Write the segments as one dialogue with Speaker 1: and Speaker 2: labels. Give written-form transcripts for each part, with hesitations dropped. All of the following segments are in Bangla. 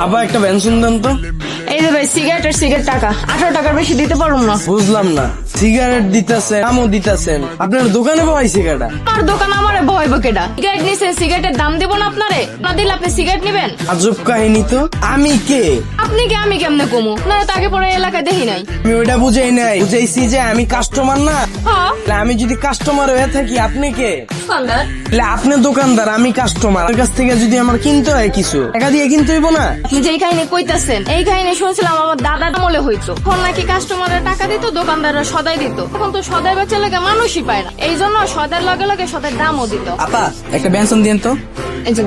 Speaker 1: আবার একটা বেনসুন দেন তো।
Speaker 2: এই যে ভাই সিগারেট টাকা 18 টাকার বেশি দিতে পারুম না।
Speaker 1: বুঝলাম না, সিগারেট দিতেছেন, আমও দিতেছেন, আপনার দোকানে পাই সিগারেট?
Speaker 2: আর দোকান আমারে ভয় বকেডা? সিগারেট নিছেন, সিগারেটের দাম দেব না আপনারে? না দিলে আপনি সিগারেট নিবেন?
Speaker 1: আজব কাহিনী তো। আমি কে?
Speaker 2: আপনি কি আমি কেমনে কমু? না তাকে পরে এলাকায় দেখি নাই।
Speaker 1: আমি ওইটা বুঝাই নাই, বুঝাইছি যে আমি কাস্টমার না।
Speaker 2: হ্যাঁ
Speaker 1: আমি যদি কাস্টমার হয়ে থাকি, আপনি কে?
Speaker 2: দোকানদার।
Speaker 1: আপনি দোকানদার, আমি কাস্টমার। আপনার কাছ থেকে যদি আমার কিনতে হয় কিছু, টাকা দিয়ে কিনতে হইব না?
Speaker 2: আপনি যে কাহিনী কইতাছেন, এই কাহিনী শুনছিলাম আমার দাদার আমলে হইতো। ফোন নাকি কাস্টমারের টাকা দিত, দোকানদাররা সদাই দিত। এখন তো সদাই বেচার লাগে মানুষই পায় না, এই জন্য সদার লগে লগে সদার দামও দিত।
Speaker 3: আপা একটা বেনসন দিন তো।
Speaker 2: এই যে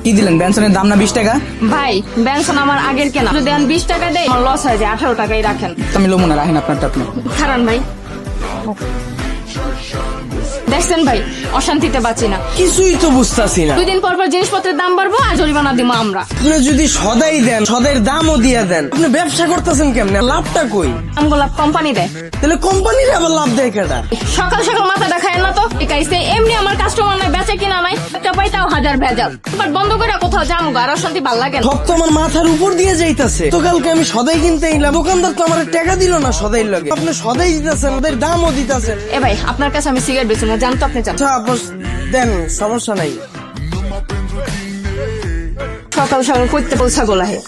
Speaker 3: কি দিলেন? বেনসনের দাম না 20 টাকা?
Speaker 2: ভাই বেনসন আমার আগের কেনা, যদি আমি 20 টাকা দেয় আমার লস হয়ে যায়, 18 টাকাই রাখেন।
Speaker 3: আমি লোমো না, রাখেন আপনারটা আপনি।
Speaker 2: খারান ভাই, দেখছেন ভাই অশান্তিতে বাঁচি না।
Speaker 1: কিছুই তো বুঝতাছি না।
Speaker 2: 2 দিন পর পর জিনিসপত্রের দাম বাড়বো আর জরিমানা দিব আমরা।
Speaker 1: আপনি যদি সদাই দেন, সদাইয়ের দামও দিয়ে দেন, আপনি ব্যবসা করতেছেন কেমনে? লাভটা কই?
Speaker 2: আমগুলা কোম্পানি দেয়।
Speaker 1: তাহলে কোম্পানির আবার লাভ দেয় কেটা?
Speaker 2: সকাল সকাল মাথা দেখায় না তো একাইছে। এমনি আমার কাস্টমার নাই, বেচে কিনা নাই, একটা পাইতাও 1000 ভেজাল। বাট বন্ধ করে কোথাও যাবো, আর অশান্তি ভাল লাগে না।
Speaker 1: সব তো আমার মাথার উপর দিয়ে যাইতাছে। তো কালকে আমি সদাই কিনতে এলাম, দোকানদার তো আমার টাকা দিল না সদাইর লগে। আপনি সদাই দিতেছেন, ওদের দামও দিতেছেন।
Speaker 2: এ ভাই আপনার কাছে আমি সিগারেট বেচি না, জানতো আপনি জান।
Speaker 1: আচ্ছা আপস দেন, সমস্যা নাই।
Speaker 2: সকাল সকাল করতে বলছা গোলাহে।